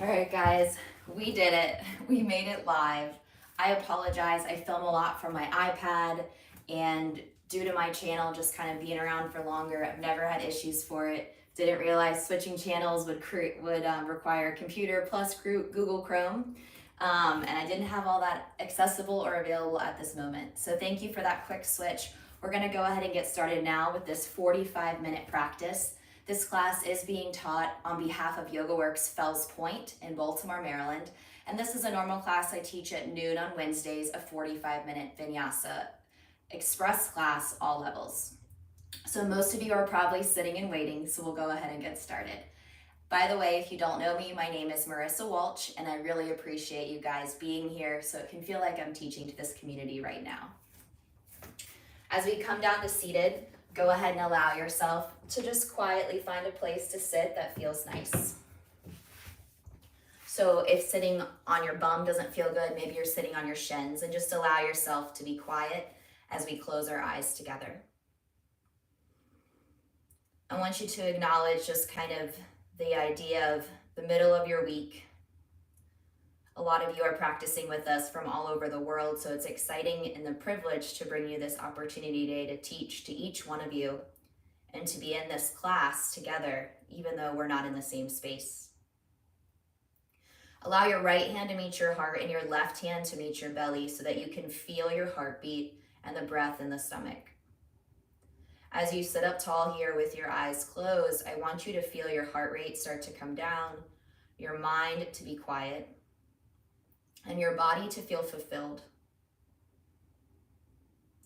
All right, guys, we did it. We made it live. I apologize. I film a lot from my iPad, and due to my channel just kind of being around for longer, I've never had issues for it. Didn't realize switching channels would require computer plus Google Chrome, and I didn't have all that accessible or available at this moment. So thank you for that quick switch. We're going to go ahead and get started now with this 45-minute practice. This class is being taught on behalf of YogaWorks Fells Point in Baltimore, Maryland. And this is a normal class I teach at noon on Wednesdays, a 45-minute vinyasa express class, all levels. So most of you are probably sitting and waiting, so we'll go ahead and get started. By the way, if you don't know me, my name is Marissa Walch, and I really appreciate you guys being here so it can feel like I'm teaching to this community right now. As we come down to seated, go ahead and allow yourself to just quietly find a place to sit that feels nice. So if sitting on your bum doesn't feel good, maybe you're sitting on your shins, and just allow yourself to be quiet as we close our eyes together. I want you to acknowledge just kind of the idea of the middle of your week. A lot of you are practicing with us from all over the world, so it's exciting and the privilege to bring you this opportunity today to teach to each one of you and to be in this class together, even though we're not in the same space. Allow your right hand to meet your heart and your left hand to meet your belly so that you can feel your heartbeat and the breath in the stomach. As you sit up tall here with your eyes closed, I want you to feel your heart rate start to come down, your mind to be quiet, and your body to feel fulfilled.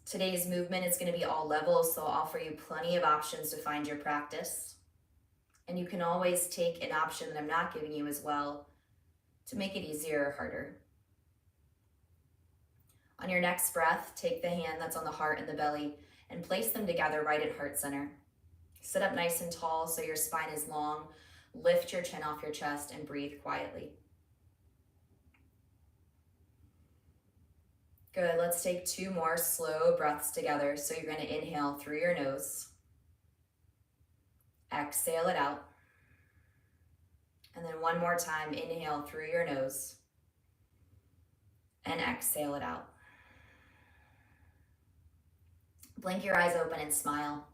Today's movement is going to be all levels, so I'll offer you plenty of options to find your practice. And you can always take an option that I'm not giving you as well to make it easier or harder. On your next breath, take the hand that's on the heart and the belly and place them together right at heart center. Sit up nice and tall so your spine is long. Lift your chin off your chest and breathe quietly. Good, let's take 2 more slow breaths together. So you're going to inhale through your nose. Exhale it out. And then one more time, inhale through your nose. And exhale it out. Blink your eyes open and smile.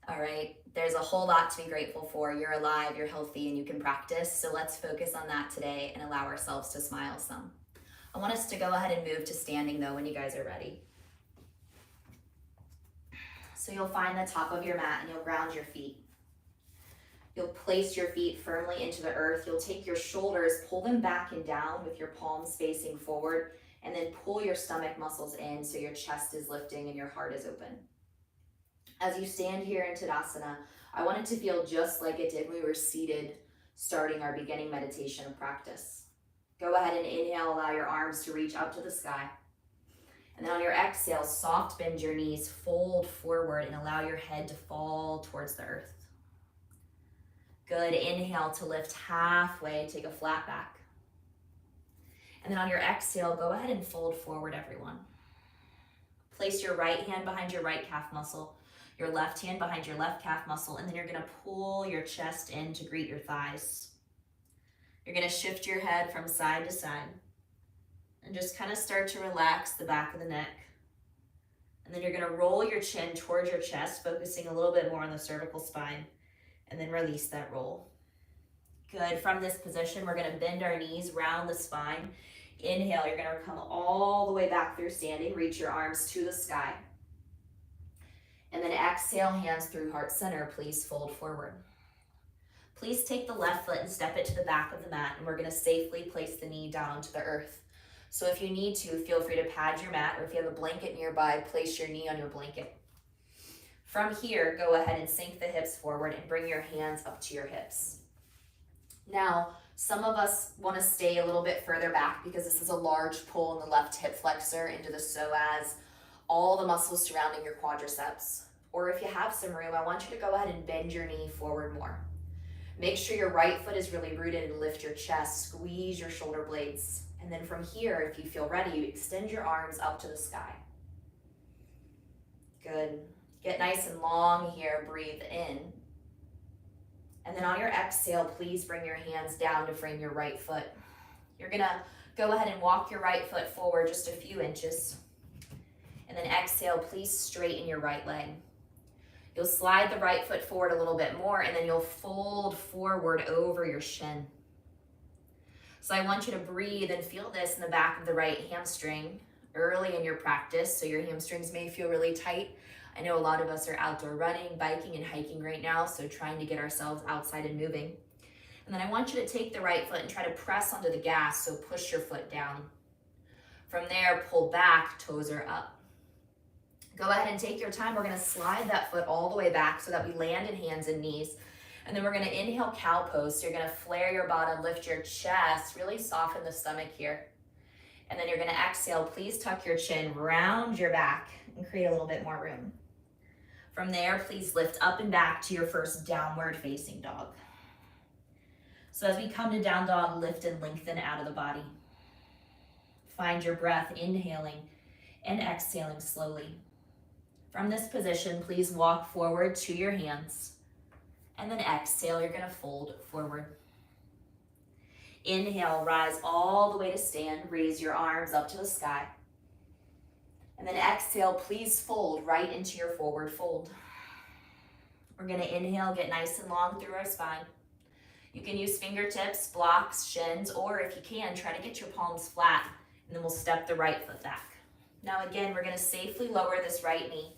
All right, there's a whole lot to be grateful for. You're alive, you're healthy, and you can practice. So let's focus on that today and allow ourselves to smile some. I want us to go ahead and move to standing though when you guys are ready. So you'll find the top of your mat and you'll ground your feet. You'll place your feet firmly into the earth. You'll take your shoulders, pull them back and down with your palms facing forward, and then pull your stomach muscles in so your chest is lifting and your heart is open. As you stand here in Tadasana, I want it to feel just like it did when we were seated starting our beginning meditation practice. Go ahead and inhale, allow your arms to reach up to the sky. And then on your exhale, soft bend your knees, fold forward, and allow your head to fall towards the earth. Good, inhale to lift halfway, take a flat back. And then on your exhale, go ahead and fold forward, everyone. Place your right hand behind your right calf muscle, your left hand behind your left calf muscle, and then you're gonna pull your chest in to greet your thighs. You're gonna shift your head from side to side and just kind of start to relax the back of the neck. And then you're gonna roll your chin towards your chest, focusing a little bit more on the cervical spine, and then release that roll. Good, from this position, we're gonna bend our knees, round the spine. Inhale, you're gonna come all the way back through standing, reach your arms to the sky. And then exhale, hands through heart center, please fold forward. Please take the left foot and step it to the back of the mat, and we're gonna safely place the knee down onto the earth. So if you need to, feel free to pad your mat, or if you have a blanket nearby, place your knee on your blanket. From here, go ahead and sink the hips forward and bring your hands up to your hips. Now, some of us wanna stay a little bit further back because this is a large pull in the left hip flexor into the psoas, all the muscles surrounding your quadriceps. Or if you have some room, I want you to go ahead and bend your knee forward more. Make sure your right foot is really rooted and lift your chest, squeeze your shoulder blades. And then from here, if you feel ready, you extend your arms up to the sky. Good. Get nice and long here, breathe in. And then on your exhale, please bring your hands down to frame your right foot. You're gonna go ahead and walk your right foot forward just a few inches. And then exhale, please straighten your right leg. You'll slide the right foot forward a little bit more, and then you'll fold forward over your shin. So I want you to breathe and feel this in the back of the right hamstring early in your practice. So your hamstrings may feel really tight. I know a lot of us are outdoor running, biking, and hiking right now, so trying to get ourselves outside and moving. And then I want you to take the right foot and try to press onto the gas, so push your foot down. From there, pull back, toes are up. Go ahead and take your time. We're gonna slide that foot all the way back so that we land in hands and knees. And then we're gonna inhale cow pose. So you're gonna flare your bottom, lift your chest, really soften the stomach here. And then you're gonna exhale, please tuck your chin, round your back, and create a little bit more room. From there, please lift up and back to your first downward facing dog. So as we come to down dog, lift and lengthen out of the body. Find your breath, inhaling and exhaling slowly. From this position, please walk forward to your hands, and then exhale, you're gonna fold forward. Inhale, rise all the way to stand, raise your arms up to the sky. And then exhale, please fold right into your forward fold. We're gonna inhale, get nice and long through our spine. You can use fingertips, blocks, shins, or if you can, try to get your palms flat, and then we'll step the right foot back. Now again, we're gonna safely lower this right knee.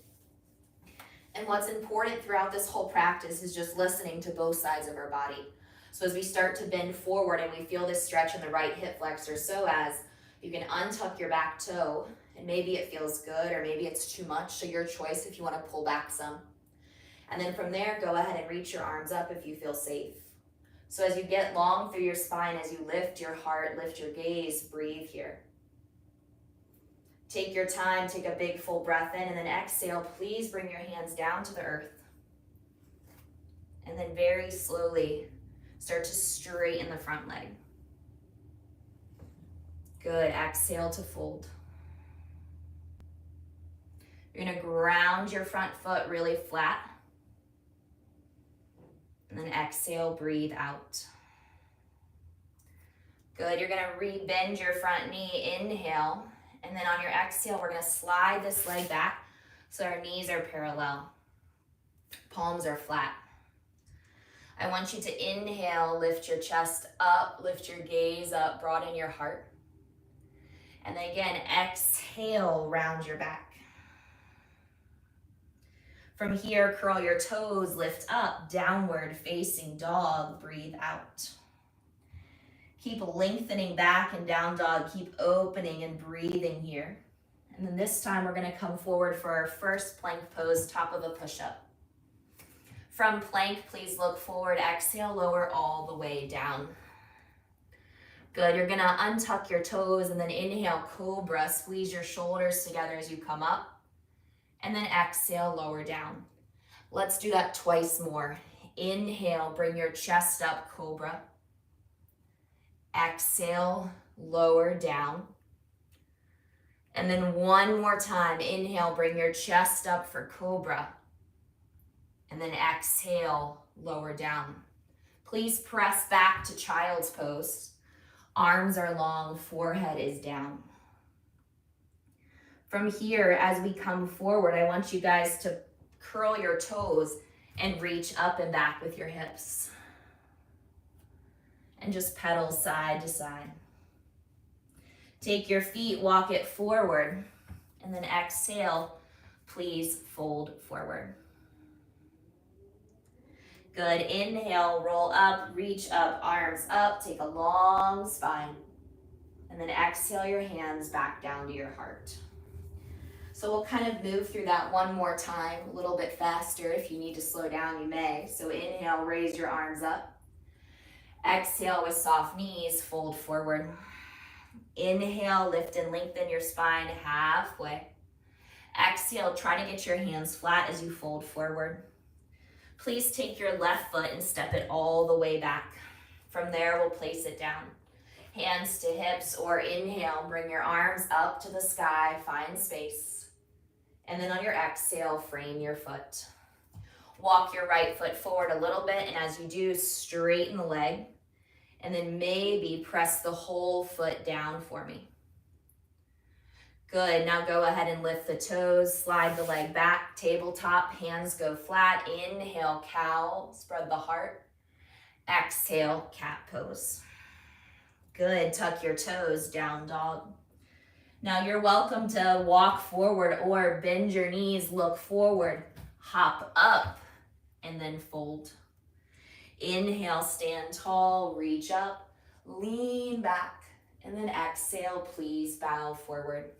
And what's important throughout this whole practice is just listening to both sides of our body. So as we start to bend forward and we feel this stretch in the right hip flexor, so as you can untuck your back toe, and maybe it feels good or maybe it's too much, so your choice if you want to pull back some. And then from there, go ahead and reach your arms up if you feel safe. So as you get long through your spine, as you lift your heart, lift your gaze, breathe here. Take your time, take a big full breath in, and then exhale, please bring your hands down to the earth. And then very slowly start to straighten the front leg. Good, exhale to fold. You're gonna ground your front foot really flat. And then exhale, breathe out. Good, you're gonna re-bend your front knee, inhale. And then on your exhale, we're gonna slide this leg back so our knees are parallel. Palms are flat. I want you to inhale, lift your chest up, lift your gaze up, broaden your heart. And then again, exhale, round your back. From here, curl your toes, lift up, downward facing dog, breathe out. Keep lengthening back and down dog, keep opening and breathing here. And then this time we're gonna come forward for our first plank pose, top of a push-up. From plank, please look forward, exhale, lower all the way down. Good, you're gonna untuck your toes and then inhale, cobra, squeeze your shoulders together as you come up. And then exhale, lower down. Let's do that twice more. Inhale, bring your chest up, cobra. Exhale, lower down. And then one more time, inhale, bring your chest up for cobra. And then exhale, lower down. Please press back to child's pose. Arms are long, forehead is down. From here, as we come forward, I want you guys to curl your toes and reach up and back with your hips. And just pedal side to side. Take your feet, walk it forward, and then exhale, please fold forward. Good, inhale, roll up, reach up, arms up, take a long spine. And then exhale your hands back down to your heart. So we'll kind of move through that one more time, a little bit faster. If you need to slow down, you may. So inhale, raise your arms up. Exhale with soft knees, fold forward. Inhale, lift and lengthen your spine halfway. Exhale, try to get your hands flat as you fold forward. Please take your left foot and step it all the way back. From there, we'll place it down. Hands to hips, or inhale, bring your arms up to the sky, find space. And then on your exhale, frame your foot. Walk your right foot forward a little bit, and as you do, straighten the leg, and then maybe press the whole foot down for me. Good, now go ahead and lift the toes, slide the leg back, tabletop, hands go flat. Inhale, cow, spread the heart. Exhale, cat pose. Good, tuck your toes, down dog. Now you're welcome to walk forward or bend your knees, look forward, hop up, and then fold. Inhale, stand tall, reach up, lean back, and then exhale, please bow forward.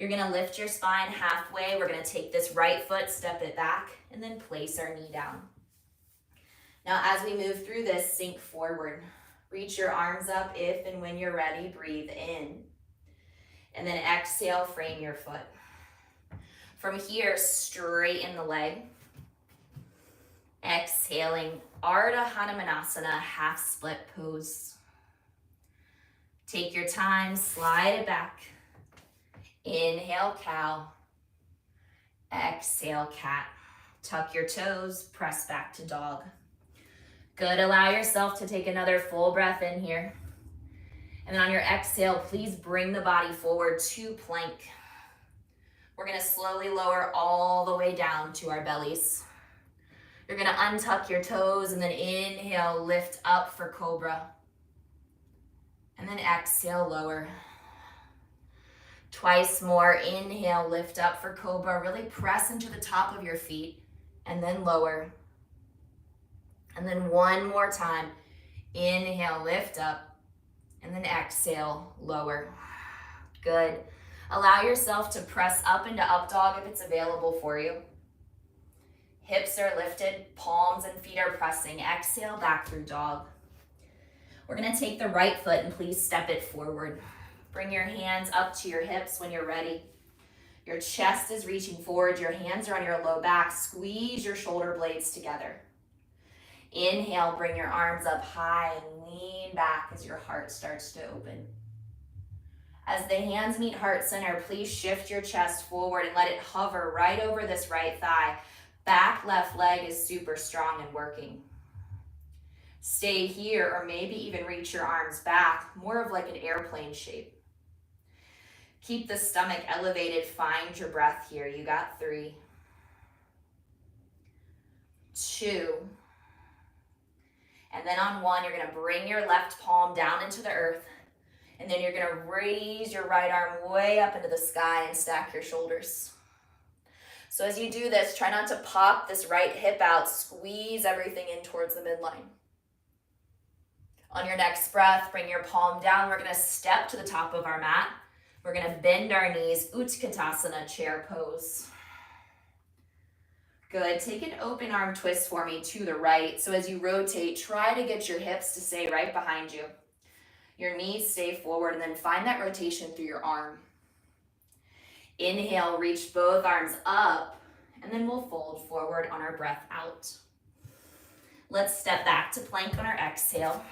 You're gonna lift your spine halfway. We're gonna take this right foot, step it back, and then place our knee down. Now as we move through this, sink forward. Reach your arms up if and when you're ready, breathe in. And then exhale, frame your foot. From here, straighten the leg. Exhaling, Ardha Hanumanasana, half split pose. Take your time, slide it back. Inhale, cow. Exhale, cat. Tuck your toes, press back to dog. Good, allow yourself to take another full breath in here. And then on your exhale, please bring the body forward to plank. We're gonna slowly lower all the way down to our bellies. You're gonna untuck your toes and then inhale, lift up for cobra. And then exhale, lower. Twice more, inhale, lift up for cobra. Really press into the top of your feet and then lower. And then one more time, inhale, lift up, and then exhale, lower. Good. Allow yourself to press up into up dog if it's available for you. Hips are lifted, palms and feet are pressing. Exhale, back through dog. We're gonna take the right foot and please step it forward. Bring your hands up to your hips when you're ready. Your chest is reaching forward, your hands are on your low back. Squeeze your shoulder blades together. Inhale, bring your arms up high and lean back as your heart starts to open. As the hands meet heart center, please shift your chest forward and let it hover right over this right thigh. Back left leg is super strong and working. Stay here or maybe even reach your arms back, more of like an airplane shape. Keep the stomach elevated, find your breath here. You got 3, 2, and then on 1, you're gonna bring your left palm down into the earth, and then you're gonna raise your right arm way up into the sky and stack your shoulders. So as you do this, try not to pop this right hip out, squeeze everything in towards the midline. On your next breath, bring your palm down. We're gonna step to the top of our mat. We're gonna bend our knees, Utkatasana, chair pose. Good, take an open arm twist for me to the right. So as you rotate, try to get your hips to stay right behind you. Your knees stay forward and then find that rotation through your arm. Inhale, reach both arms up, and then we'll fold forward on our breath out. Let's step back to plank on our exhale.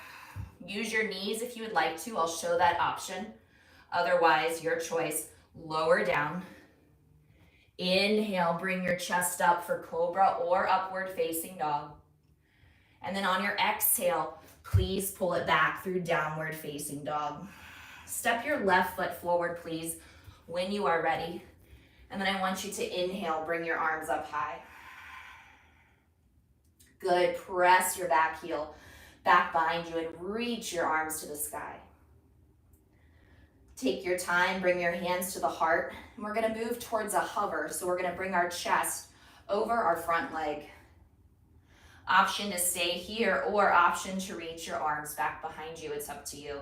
Use your knees if you would like to. I'll show that option. Otherwise, your choice, lower down. Inhale, bring your chest up for cobra or upward facing dog. And then on your exhale, please pull it back through downward facing dog. Step your left foot forward, please, when you are ready. And then I want you to inhale, bring your arms up high. Good, press your back heel back behind you and reach your arms to the sky. Take your time, bring your hands to the heart, and we're gonna move towards a hover. So we're gonna bring our chest over our front leg. Option to stay here or option to reach your arms back behind you, it's up to you.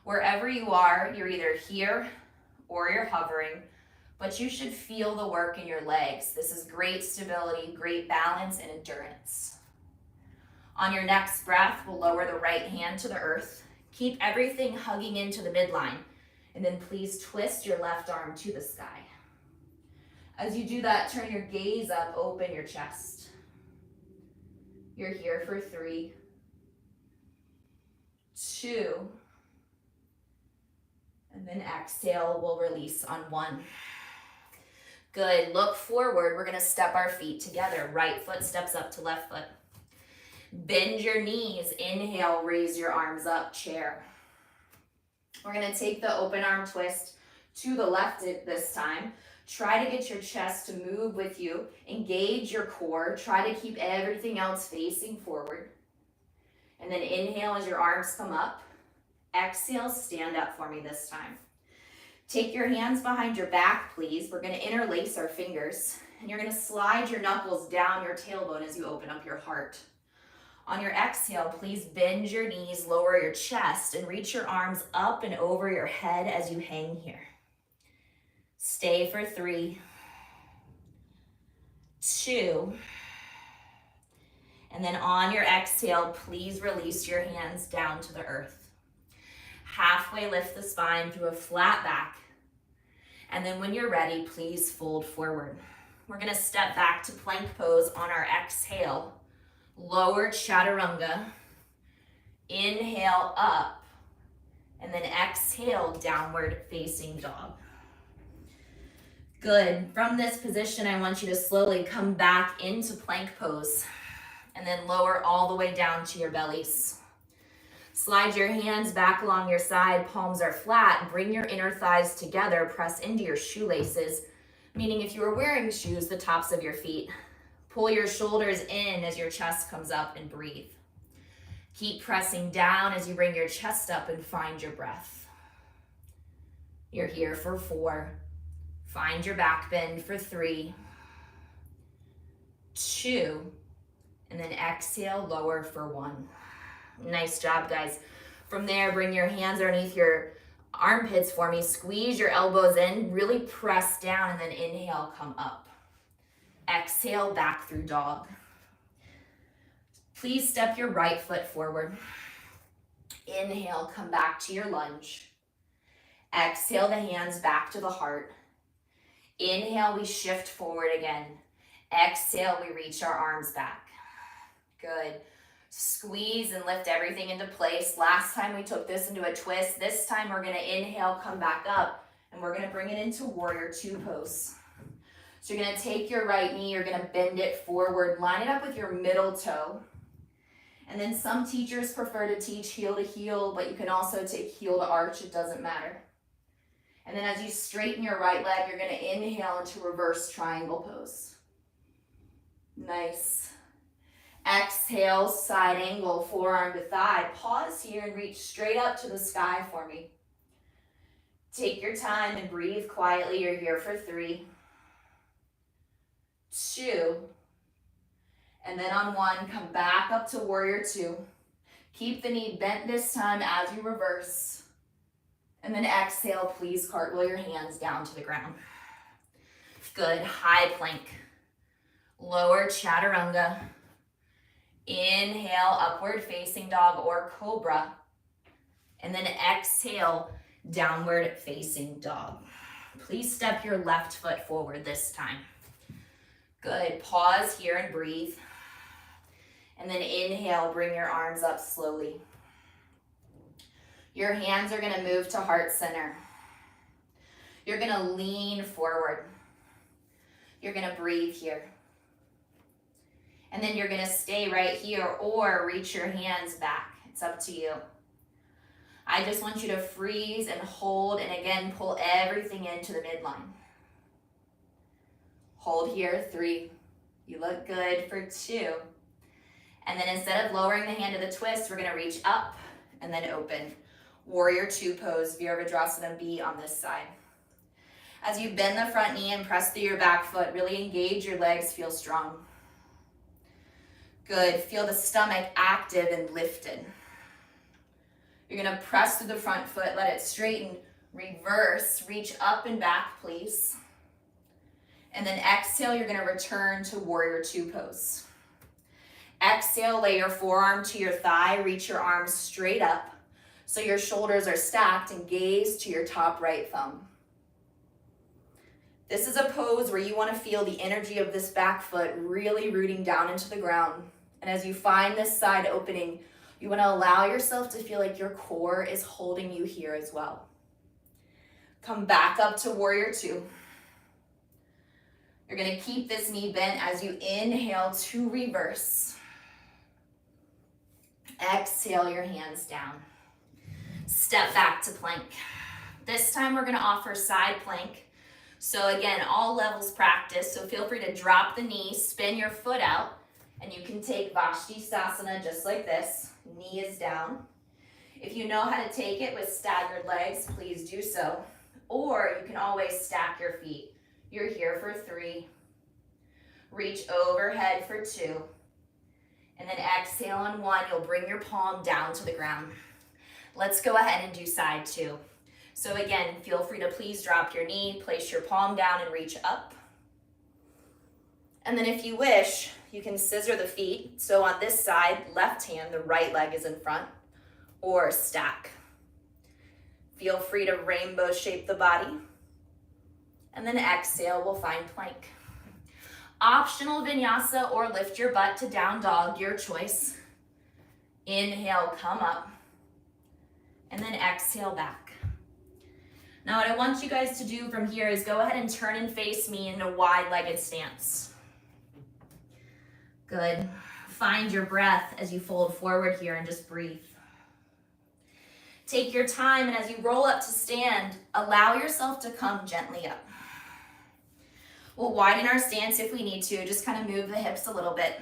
Wherever you are, you're either here or you're hovering, but you should feel the work in your legs. This is great stability, great balance, and endurance. On your next breath, we'll lower the right hand to the earth. Keep everything hugging into the midline, and then please twist your left arm to the sky. As you do that, turn your gaze up, open your chest. You're here for 3, 2, and then exhale, we'll release on 1. Good, look forward. We're gonna step our feet together. Right foot steps up to left foot. Bend your knees. Inhale, raise your arms up, chair. We're gonna take the open arm twist to the left this time. Try to get your chest to move with you. Engage your core. Try to keep everything else facing forward. And then inhale as your arms come up. Exhale, stand up for me this time. Take your hands behind your back, please. We're gonna interlace our fingers, and you're gonna slide your knuckles down your tailbone as you open up your heart. On your exhale, please bend your knees, lower your chest, and reach your arms up and over your head as you hang here. Stay for 3, 2, and then on your exhale, please release your hands down to the earth. Halfway lift the spine through a flat back, and then when you're ready, please fold forward. We're gonna step back to plank pose on our exhale. Lower chaturanga, inhale up, and then exhale, downward facing dog. Good. From this position, I want you to slowly come back into plank pose and then lower all the way down to your bellies. Slide your hands back along your side, palms are flat, bring your inner thighs together, press into your shoelaces, meaning if you are wearing shoes, the tops of your feet. Pull your shoulders in as your chest comes up and breathe. Keep pressing down as you bring your chest up and find your breath. You're here for 4. Find your back bend for 3, 2, and then exhale, lower for 1. Nice job, guys. From there, bring your hands underneath your armpits for me. Squeeze your elbows in, really press down, and then inhale, come up. Exhale, back through dog. Please step your right foot forward. Inhale, come back to your lunge. Exhale the hands back to the heart. Inhale, we shift forward again. Exhale, we reach our arms back. Good. Squeeze and lift everything into place. Last time we took this into a twist. This time we're gonna inhale, come back up, and we're gonna bring it into warrior 2 pose. So you're gonna take your right knee, you're gonna bend it forward, line it up with your middle toe. And then some teachers prefer to teach heel to heel, but you can also take heel to arch, it doesn't matter. And then as you straighten your right leg, you're gonna inhale into reverse triangle pose. Nice. Exhale, side angle, forearm to thigh. Pause here and reach straight up to the sky for me. Take your time and breathe quietly. You're here for 3, 2, and then on 1, come back up to warrior 2. Keep the knee bent this time as you reverse. And then exhale, please cartwheel your hands down to the ground. Good, high plank. Lower chaturanga. Inhale, upward facing dog or cobra. And then exhale, downward facing dog. Please step your left foot forward this time. Good, pause here and breathe. And then inhale, bring your arms up slowly. Your hands are gonna move to heart center. You're gonna lean forward. You're gonna breathe here. And then you're gonna stay right here or reach your hands back. It's up to you. I just want you to freeze and hold, and again, pull everything into the midline. Hold here, 3. You look good for 2. And then instead of lowering the hand to the twist, we're gonna reach up and then open. Warrior 2 pose, Virabhadrasana B on this side. As you bend the front knee and press through your back foot, really engage your legs, feel strong. Good, feel the stomach active and lifted. You're gonna press through the front foot, let it straighten, reverse, reach up and back, please. And then exhale, you're gonna return to warrior 2 pose. Exhale, lay your forearm to your thigh, reach your arms straight up so your shoulders are stacked and gaze to your top right thumb. This is a pose where you wanna feel the energy of this back foot really rooting down into the ground. And as you find this side opening, you wanna allow yourself to feel like your core is holding you here as well. Come back up to warrior 2. You're gonna keep this knee bent as you inhale to reverse. Exhale your hands down. Step back to plank. This time we're gonna offer side plank. So again, all levels practice, so feel free to drop the knee, spin your foot out, and you can take Vashisthasana just like this. Knee is down. If you know how to take it with staggered legs, please do so. Or you can always stack your feet. You're here for 3. Reach overhead for 2. And then exhale on 1, you'll bring your palm down to the ground. Let's go ahead and do side 2. So again, feel free to please drop your knee, place your palm down and reach up. And then if you wish, you can scissor the feet. So on this side, left hand, the right leg is in front, or stack. Feel free to rainbow shape the body. And then exhale, we'll find plank. Optional vinyasa or lift your butt to down dog, your choice. Inhale, come up. And then exhale back. Now what I want you guys to do from here is go ahead and turn and face me in a wide-legged stance. Good. Find your breath as you fold forward here and just breathe. Take your time, and as you roll up to stand, allow yourself to come gently up. We'll widen our stance if we need to, just kind of move the hips a little bit.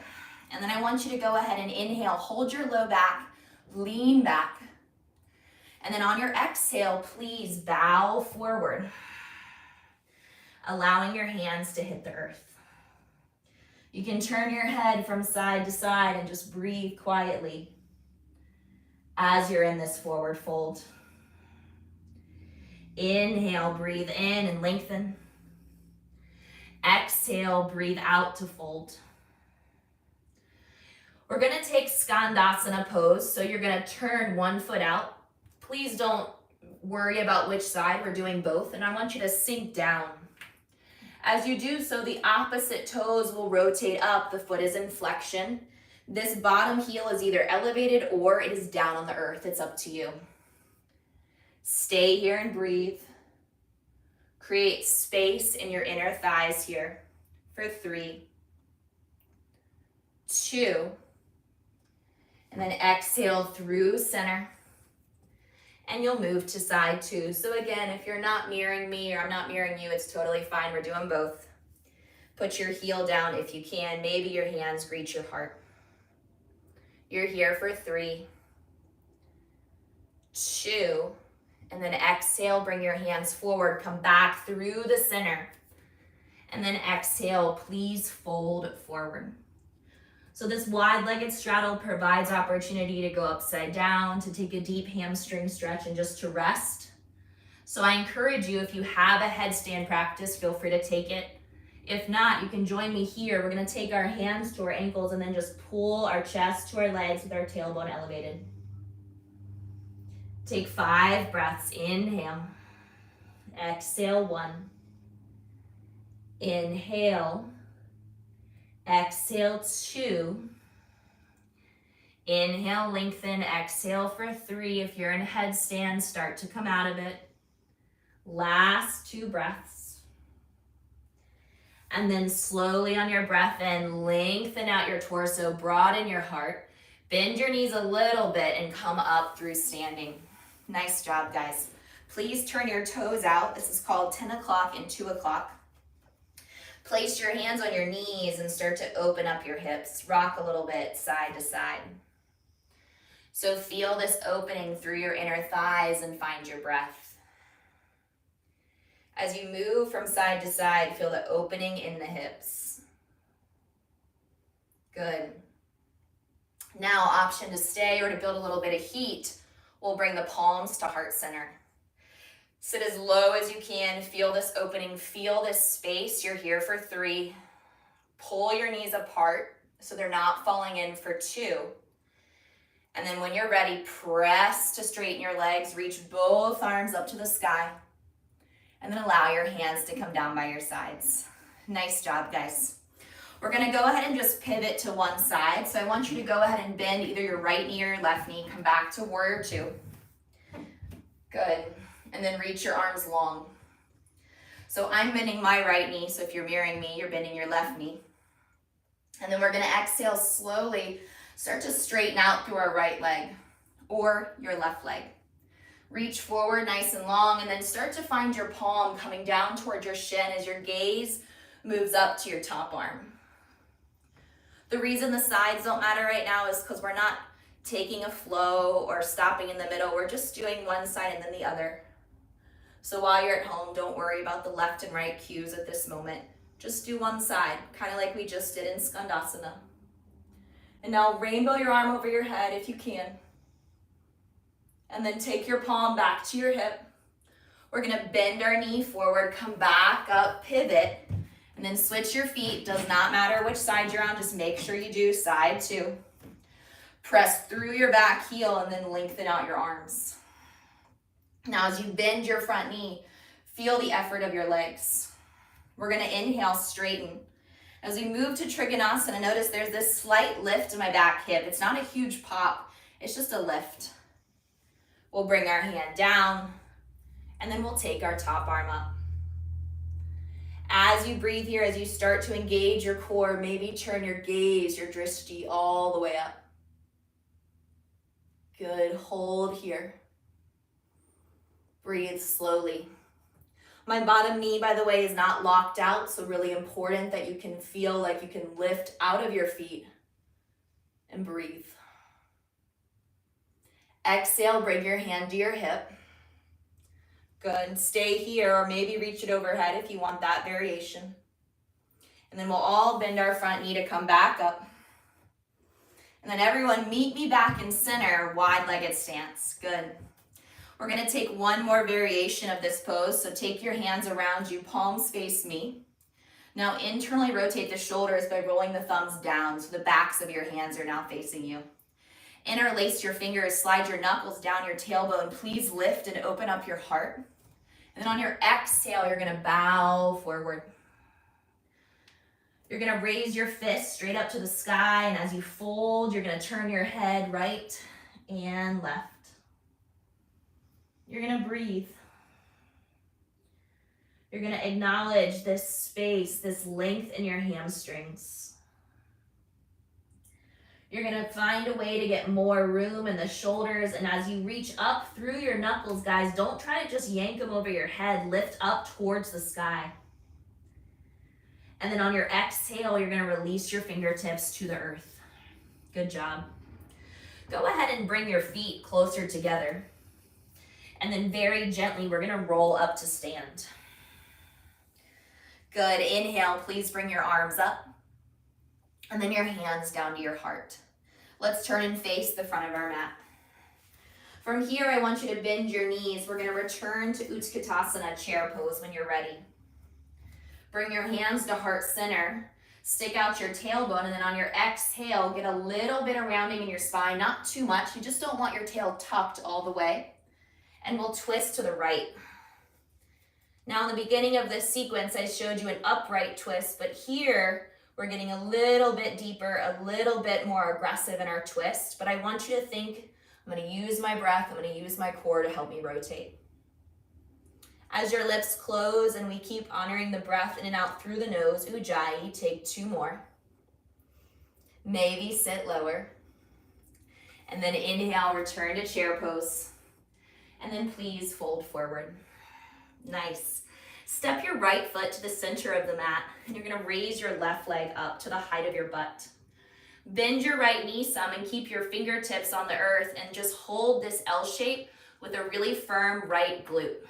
And then I want you to go ahead and inhale, hold your low back, lean back. And then on your exhale, please bow forward, allowing your hands to hit the earth. You can turn your head from side to side and just breathe quietly as you're in this forward fold. Inhale, breathe in and lengthen. Exhale, breathe out to fold. We're gonna take Skandasana pose, so you're gonna turn one foot out. Please don't worry about which side, we're doing both, and I want you to sink down. As you do so, the opposite toes will rotate up, the foot is in flexion. This bottom heel is either elevated or it is down on the earth, it's up to you. Stay here and breathe. Create space in your inner thighs here for 3, 2, and then exhale through center. And you'll move to side 2. So again, if you're not mirroring me or I'm not mirroring you, it's totally fine. We're doing both. Put your heel down if you can. Maybe your hands reach your heart. You're here for 3, 2, and then exhale, bring your hands forward, come back through the center. And then exhale, please fold forward. So this wide-legged straddle provides opportunity to go upside down, to take a deep hamstring stretch, and just to rest. So I encourage you, if you have a headstand practice, feel free to take it. If not, you can join me here. We're gonna take our hands to our ankles and then just pull our chest to our legs with our tailbone elevated. Take 5 breaths, inhale. Exhale, 1. Inhale. Exhale, 2. Inhale, lengthen, exhale for 3. If you're in headstand, start to come out of it. Last 2 breaths. And then slowly on your breath in, lengthen out your torso, broaden your heart, bend your knees a little bit and come up through standing. Nice job, guys. Please turn your toes out. This is called 10 o'clock and 2 o'clock. Place your hands on your knees and start to open up your hips. Rock a little bit side to side. So feel this opening through your inner thighs and find your breath. As you move from side to side, feel the opening in the hips. Good. Now, option to stay or to build a little bit of heat, we'll bring the palms to heart center. Sit as low as you can. Feel this opening. Feel this space. You're here for 3. Pull your knees apart so they're not falling in for 2. And then when you're ready, press to straighten your legs. Reach both arms up to the sky. And then allow your hands to come down by your sides. Nice job, guys. We're going to go ahead and just pivot to one side. So I want you to go ahead and bend either your right knee or your left knee. Come back to warrior 2. Good. And then reach your arms long. So I'm bending my right knee, so if you're mirroring me, you're bending your left knee. And then we're gonna exhale slowly, start to straighten out through our right leg or your left leg. Reach forward nice and long, and then start to find your palm coming down towards your shin as your gaze moves up to your top arm. The reason the sides don't matter right now is because we're not taking a flow or stopping in the middle. We're just doing one side and then the other. So while you're at home, don't worry about the left and right cues at this moment. Just do one side, kind of like we just did in Skandasana. And now rainbow your arm over your head if you can. And then take your palm back to your hip. We're gonna bend our knee forward, come back up, pivot, and then switch your feet. Does not matter which side you're on, just make sure you do side 2. Press through your back heel and then lengthen out your arms. Now as you bend your front knee, feel the effort of your legs. We're gonna inhale, straighten. As we move to Trikonasana, notice there's this slight lift in my back hip. It's not a huge pop, it's just a lift. We'll bring our hand down, and then we'll take our top arm up. As you breathe here, as you start to engage your core, maybe turn your gaze, your drishti, all the way up. Good, hold here. Breathe slowly. My bottom knee, by the way, is not locked out, so really important that you can feel like you can lift out of your feet and breathe. Exhale, bring your hand to your hip. Good, stay here or maybe reach it overhead if you want that variation. And then we'll all bend our front knee to come back up. And then everyone meet me back in center, wide-legged stance. Good. We're gonna take one more variation of this pose. So take your hands around you, palms face me. Now internally rotate the shoulders by rolling the thumbs down so the backs of your hands are now facing you. Interlace your fingers, slide your knuckles down your tailbone. Please lift and open up your heart. And then on your exhale, you're gonna bow forward. You're gonna raise your fist straight up to the sky, and as you fold, you're gonna turn your head right and left. You're gonna breathe. You're gonna acknowledge this space, this length in your hamstrings. You're gonna find a way to get more room in the shoulders, and as you reach up through your knuckles, guys, don't try to just yank them over your head. Lift up towards the sky. And then on your exhale, you're gonna release your fingertips to the earth. Good job. Go ahead and bring your feet closer together. And then very gently, we're gonna roll up to stand. Good, inhale, please bring your arms up. And then your hands down to your heart. Let's turn and face the front of our mat. From here, I want you to bend your knees. We're gonna return to Utkatasana, chair pose when you're ready. Bring your hands to heart center. Stick out your tailbone, and then on your exhale, get a little bit of rounding in your spine, not too much. You just don't want your tail tucked all the way. And we'll twist to the right. Now in the beginning of this sequence, I showed you an upright twist, but here, we're getting a little bit deeper, a little bit more aggressive in our twist, but I want you to think, I'm gonna use my breath, I'm gonna use my core to help me rotate. As your lips close and we keep honoring the breath in and out through the nose, Ujjayi, take 2 more. Maybe sit lower. And then inhale, return to chair pose. And then please fold forward. Nice. Step your right foot to the center of the mat, and you're gonna raise your left leg up to the height of your butt. Bend your right knee some and keep your fingertips on the earth and just hold this L shape with a really firm right glute.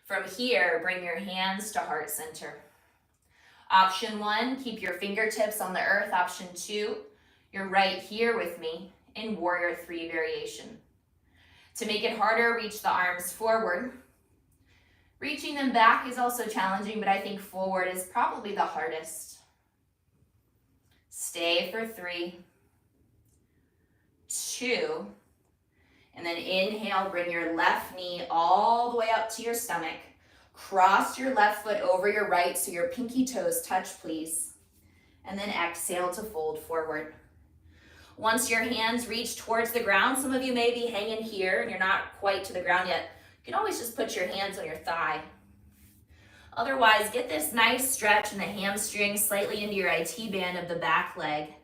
From here, bring your hands to heart center. Option 1, keep your fingertips on the earth. Option 2, you're right here with me in Warrior 3 variation. To make it harder, reach the arms forward. Reaching them back is also challenging, but I think forward is probably the hardest. Stay for 3, 2, and then inhale, bring your left knee all the way up to your stomach. Cross your left foot over your right so your pinky toes touch, please. And then exhale to fold forward. Once your hands reach towards the ground, some of you may be hanging here and you're not quite to the ground yet. You can always just put your hands on your thigh. Otherwise, get this nice stretch in the hamstring, slightly into your IT band of the back leg. And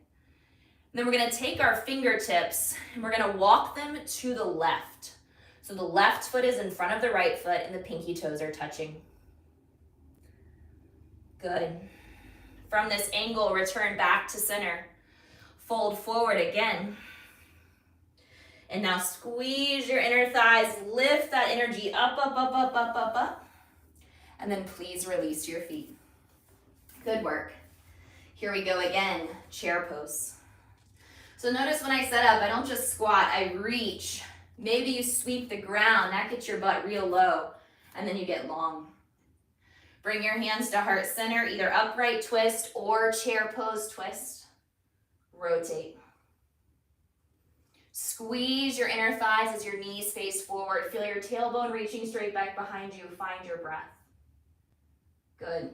then we're gonna take our fingertips and we're gonna walk them to the left. So the left foot is in front of the right foot and the pinky toes are touching. Good. From this angle, return back to center. Fold forward again. And now squeeze your inner thighs, lift that energy up, up, up, up, up, up, up. And then please release your feet. Good work. Here we go again, chair pose. So notice when I set up, I don't just squat, I reach. Maybe you sweep the ground, that gets your butt real low, and then you get long. Bring your hands to heart center, either upright twist or chair pose twist. Rotate. Squeeze your inner thighs as your knees face forward. Feel your tailbone reaching straight back behind you. Find your breath. Good.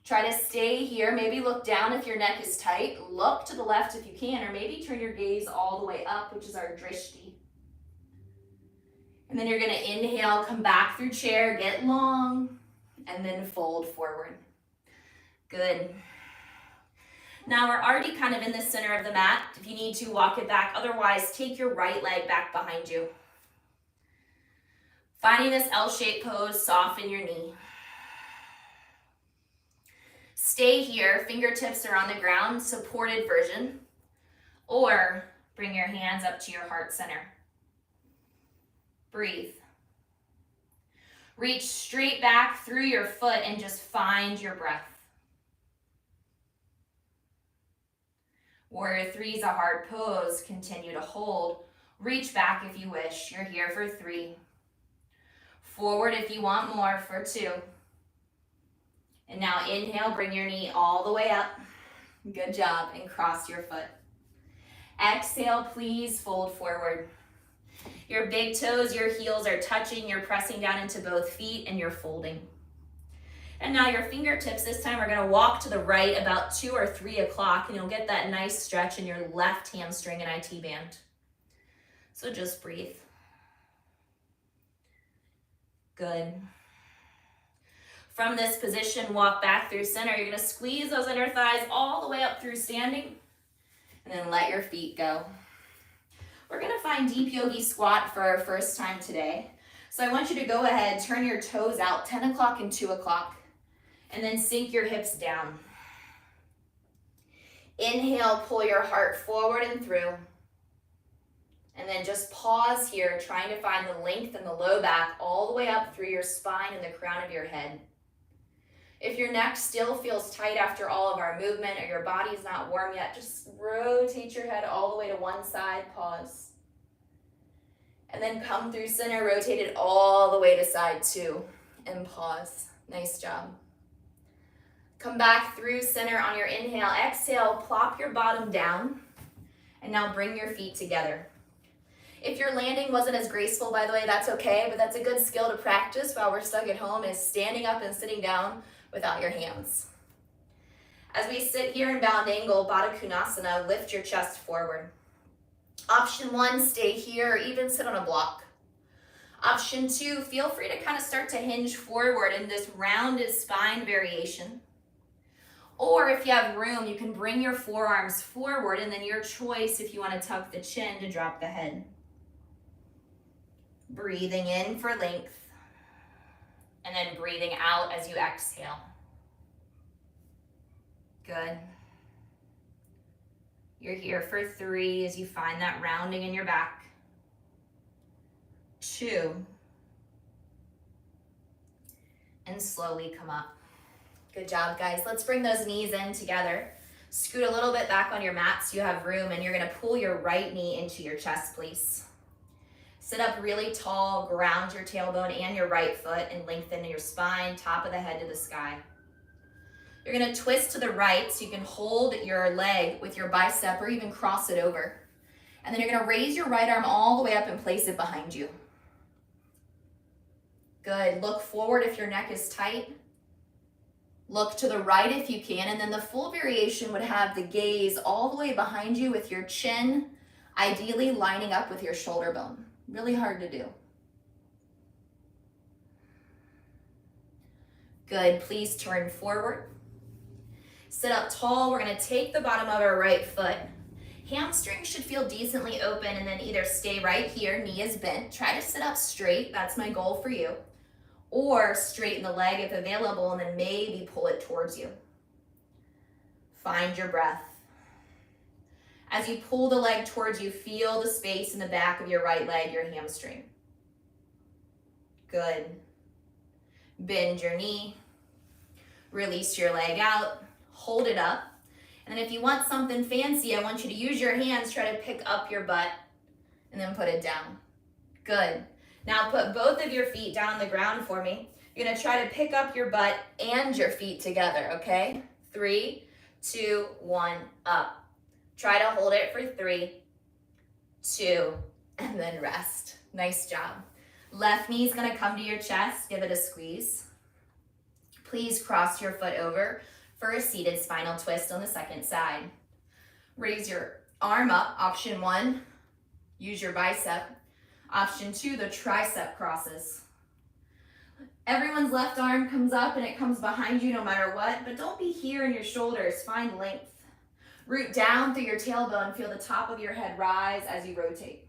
Try to stay here. Maybe look down if your neck is tight. Look to the left if you can, or maybe turn your gaze all the way up, which is our drishti. And then you're going to inhale, come back through chair, get long, and then fold forward. Good. Now we're already kind of in the center of the mat. If you need to, walk it back. Otherwise, take your right leg back behind you. Finding this L-shaped pose, soften your knee. Stay here, fingertips are on the ground, supported version. Or bring your hands up to your heart center. Breathe. Reach straight back through your foot and just find your breath. Warrior 3 is a hard pose. Continue to hold. Reach back if you wish. You're here for 3. Forward if you want more for 2. And now inhale, bring your knee all the way up. Good job. And cross your foot. Exhale, please fold forward. Your big toes, your heels are touching. You're pressing down into both feet and you're folding. And now your fingertips, this time we're gonna walk to the right about 2 or 3 o'clock and you'll get that nice stretch in your left hamstring and IT band. So just breathe. Good. From this position, walk back through center. You're gonna squeeze those inner thighs all the way up through standing and then let your feet go. We're gonna find deep yogi squat for our first time today. So I want you to go ahead, turn your toes out 10 o'clock and 2 o'clock. And then sink your hips down. Inhale, pull your heart forward and through. And then just pause here, trying to find the length in the low back all the way up through your spine and the crown of your head. If your neck still feels tight after all of our movement or your body's not warm yet, just rotate your head all the way to one side, pause. And then come through center, rotate it all the way to side 2 and pause. Nice job. Come back through center on your inhale. Exhale, plop your bottom down. And now bring your feet together. If your landing wasn't as graceful, by the way, that's okay, but that's a good skill to practice while we're stuck at home, is standing up and sitting down without your hands. As we sit here in bound angle, Baddha Konasana, lift your chest forward. Option 1, stay here or even sit on a block. Option 2, feel free to kind of start to hinge forward in this rounded spine variation. Or if you have room, you can bring your forearms forward and then your choice if you want to tuck the chin to drop the head. Breathing in for length. And then breathing out as you exhale. Good. You're here for 3 as you find that rounding in your back. 2. And slowly come up. Good job, guys. Let's bring those knees in together. Scoot a little bit back on your mat so you have room, and you're gonna pull your right knee into your chest, please. Sit up really tall, ground your tailbone and your right foot, and lengthen your spine, top of the head to the sky. You're gonna twist to the right so you can hold your leg with your bicep or even cross it over. And then you're gonna raise your right arm all the way up and place it behind you. Good. Look forward if your neck is tight. Look to the right if you can, and then the full variation would have the gaze all the way behind you with your chin, ideally lining up with your shoulder bone. Really hard to do. Good, please turn forward. Sit up tall. We're gonna take the bottom of our right foot. Hamstrings should feel decently open, and then either stay right here, knee is bent. Try to sit up straight, that's my goal for you. Or straighten the leg if available, and then maybe pull it towards you. Find your breath. As you pull the leg towards you, feel the space in the back of your right leg, your hamstring. Good. Bend your knee. Release your leg out. Hold it up. And then if you want something fancy, I want you to use your hands, try to pick up your butt, and then put it down. Good. Now put both of your feet down on the ground for me. You're gonna try to pick up your butt and your feet together, okay? 3, 2, 1, up. Try to hold it for 3, 2, and then rest. Nice job. Left knee's gonna come to your chest, give it a squeeze. Please cross your foot over for a seated spinal twist on the second side. Raise your arm up, option 1, use your bicep. Option 2, the tricep crosses. Everyone's left arm comes up and it comes behind you no matter what, but don't be here in your shoulders, find length. Root down through your tailbone, feel the top of your head rise as you rotate.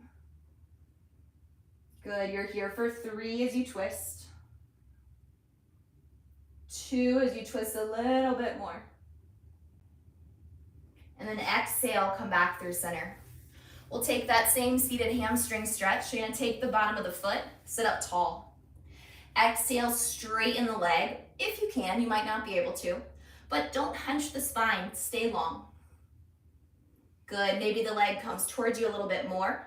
Good, you're here for 3 as you twist. 2 as you twist a little bit more. And then exhale, come back through center. We'll take that same seated hamstring stretch. You're gonna take the bottom of the foot, sit up tall. Exhale, straighten the leg. If you can, you might not be able to, but don't hunch the spine, stay long. Good, maybe the leg comes towards you a little bit more.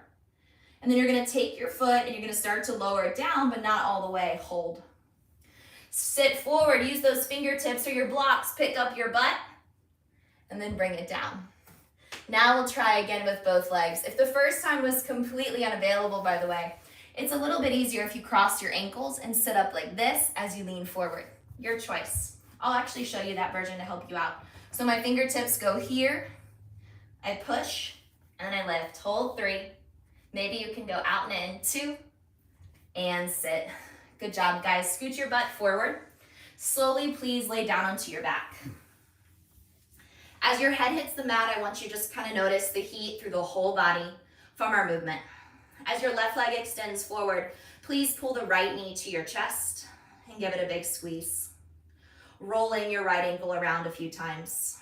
And then you're gonna take your foot and you're gonna start to lower it down, but not all the way, hold. Sit forward, use those fingertips or your blocks, pick up your butt, and then bring it down. Now we'll try again with both legs. If the first time was completely unavailable, by the way, it's a little bit easier if you cross your ankles and sit up like this as you lean forward. Your choice. I'll actually show you that version to help you out. So my fingertips go here, I push, and then I lift. Hold 3. Maybe you can go out and in. 2, and sit. Good job, guys. Scoot your butt forward. Slowly, please lay down onto your back. As your head hits the mat, I want you to just kind of notice the heat through the whole body from our movement. As your left leg extends forward, please pull the right knee to your chest and give it a big squeeze. Rolling your right ankle around a few times.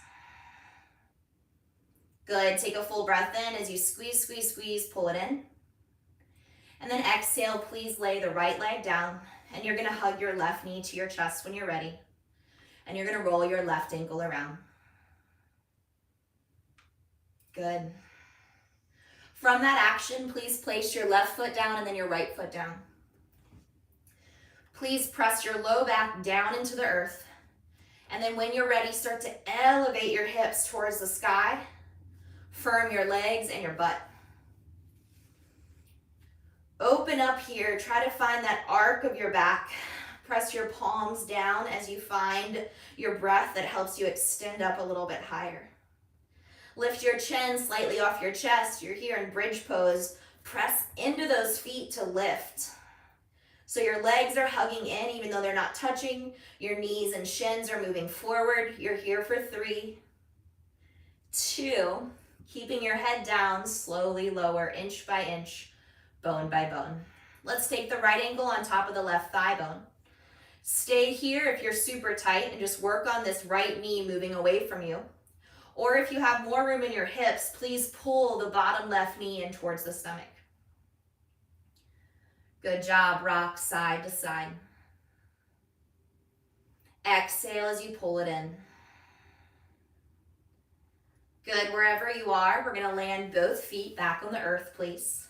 Good, take a full breath in as you squeeze, squeeze, squeeze, pull it in. And then exhale, please lay the right leg down and you're gonna hug your left knee to your chest when you're ready. And you're gonna roll your left ankle around. Good. From that action, please place your left foot down and then your right foot down. Please press your low back down into the earth. And then when you're ready, start to elevate your hips towards the sky. Firm your legs and your butt. Open up here. Try to find that arc of your back. Press your palms down as you find your breath that helps you extend up a little bit higher. Lift your chin slightly off your chest. You're here in bridge pose. Press into those feet to lift. So your legs are hugging in even though they're not touching. Your knees and shins are moving forward. You're here for 3, 2, keeping your head down, slowly lower inch by inch, bone by bone. Let's take the right ankle on top of the left thigh bone. Stay here if you're super tight and just work on this right knee moving away from you. Or if you have more room in your hips, please pull the bottom left knee in towards the stomach. Good job, rock side to side. Exhale as you pull it in. Good, wherever you are, we're gonna land both feet back on the earth, please.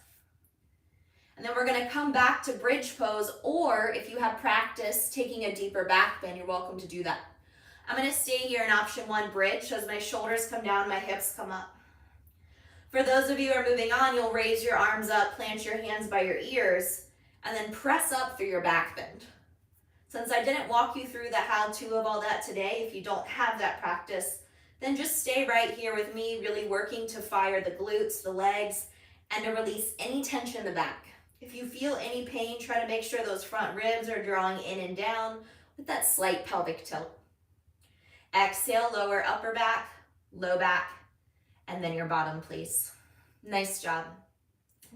And then we're gonna come back to bridge pose, or if you have practice taking a deeper back bend, you're welcome to do that. I'm gonna stay here in option 1, bridge, so as my shoulders come down, my hips come up. For those of you who are moving on, you'll raise your arms up, plant your hands by your ears, and then press up through your back bend. Since I didn't walk you through the how-to of all that today, if you don't have that practice, then just stay right here with me, really working to fire the glutes, the legs, and to release any tension in the back. If you feel any pain, try to make sure those front ribs are drawing in and down with that slight pelvic tilt. Exhale, lower upper back, low back, and then your bottom, please. Nice job.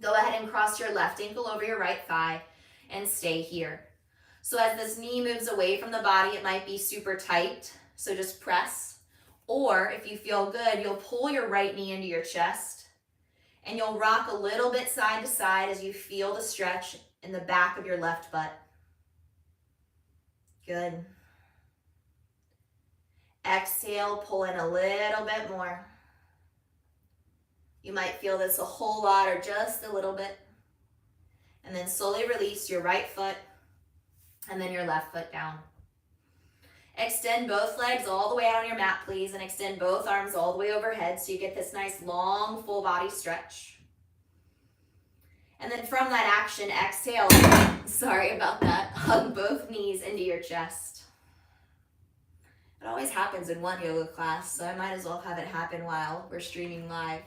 Go ahead and cross your left ankle over your right thigh and stay here. So as this knee moves away from the body, it might be super tight, so just press. Or if you feel good, you'll pull your right knee into your chest and you'll rock a little bit side to side as you feel the stretch in the back of your left butt. Good. Exhale, pull in a little bit more. You might feel this a whole lot or just a little bit. And then slowly release your right foot and then your left foot down. Extend both legs all the way out on your mat, please, and extend both arms all the way overhead so you get this nice long full body stretch. And then from that action, exhale, sorry about that, hug both knees into your chest. It always happens in one yoga class, so I might as well have it happen while we're streaming live.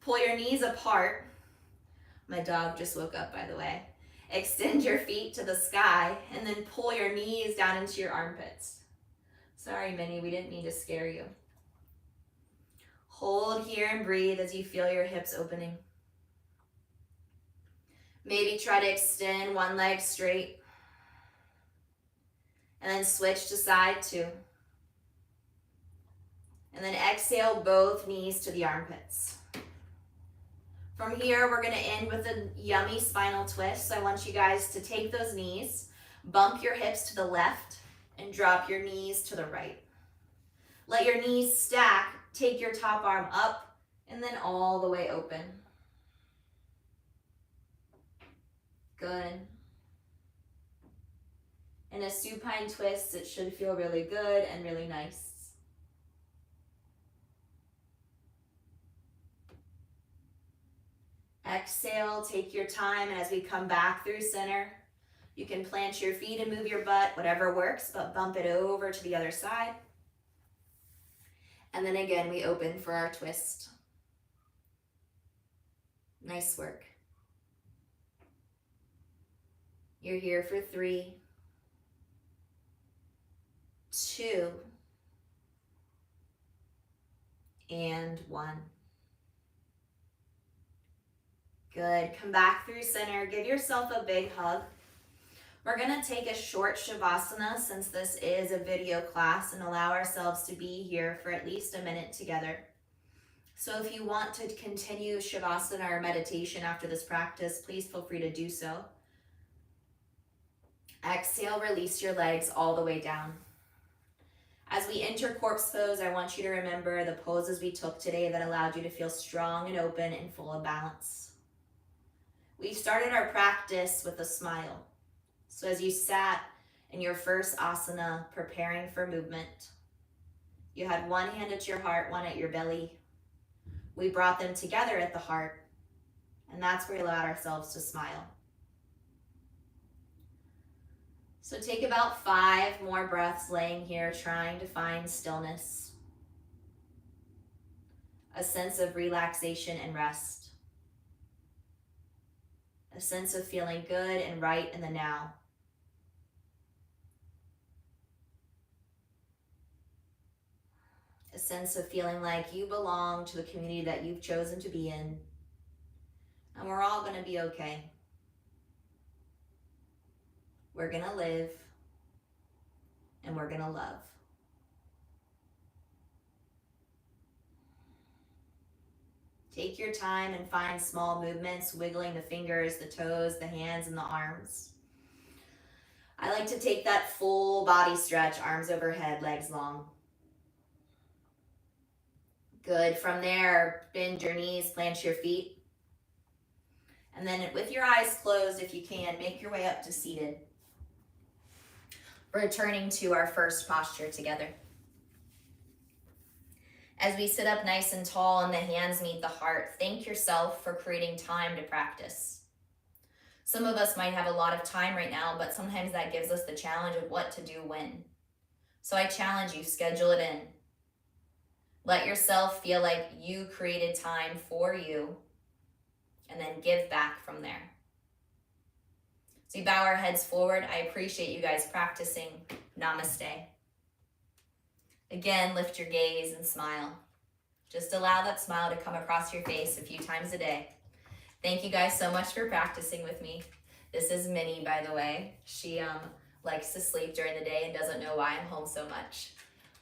Pull your knees apart. My dog just woke up, by the way. Extend your feet to the sky and then pull your knees down into your armpits. Sorry, Minnie, we didn't mean to scare you. Hold here and breathe as you feel your hips opening. Maybe try to extend one leg straight and then switch to side two. And then exhale both knees to the armpits. From here, we're gonna end with a yummy spinal twist. So I want you guys to take those knees, bump your hips to the left, and drop your knees to the right. Let your knees stack, take your top arm up, and then all the way open. Good. In a supine twist, it should feel really good and really nice. Exhale, take your time, and as we come back through center, you can plant your feet and move your butt, whatever works, but bump it over to the other side. And then again, we open for our twist. Nice work. You're here for 3, 2, and 1. Good. Come back through center. Give yourself a big hug. We're going to take a short Shavasana since this is a video class and allow ourselves to be here for at least a minute together. So if you want to continue Shavasana or meditation after this practice, please feel free to do so. Exhale, release your legs all the way down. As we enter corpse pose, I want you to remember the poses we took today that allowed you to feel strong and open and full of balance. We started our practice with a smile. So as you sat in your first asana, preparing for movement, you had one hand at your heart, one at your belly. We brought them together at the heart, and that's where we allowed ourselves to smile. So take about 5 more breaths laying here, trying to find stillness, a sense of relaxation and rest. A sense of feeling good and right in the now. A sense of feeling like you belong to the community that you've chosen to be in. And we're all going to be okay. We're going to live. And we're going to love. Take your time and find small movements, wiggling the fingers, the toes, the hands, and the arms. I like to take that full body stretch, arms overhead, legs long. Good. From there, bend your knees, plant your feet. And then with your eyes closed, if you can, make your way up to seated. Returning to our first posture together. As we sit up nice and tall and the hands meet the heart, thank yourself for creating time to practice. Some of us might have a lot of time right now, but sometimes that gives us the challenge of what to do when. So I challenge you, schedule it in. Let yourself feel like you created time for you, and then give back from there. So we bow our heads forward. I appreciate you guys practicing. Namaste. Again, lift your gaze and smile. Just allow that smile to come across your face a few times a day. Thank you guys so much for practicing with me. This is Minnie, by the way. She likes to sleep during the day and doesn't know why I'm home so much.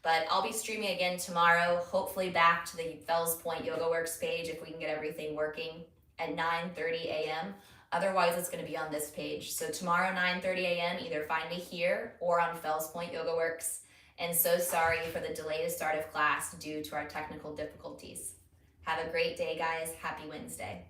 But I'll be streaming again tomorrow, hopefully back to the Fells Point Yoga Works page if we can get everything working at 9:30 a.m. Otherwise, it's going to be on this page. So tomorrow, 9:30 a.m., either find me here or on Fells Point Yoga Works. And so sorry for the delayed start of class due to our technical difficulties. Have a great day, guys. Happy Wednesday.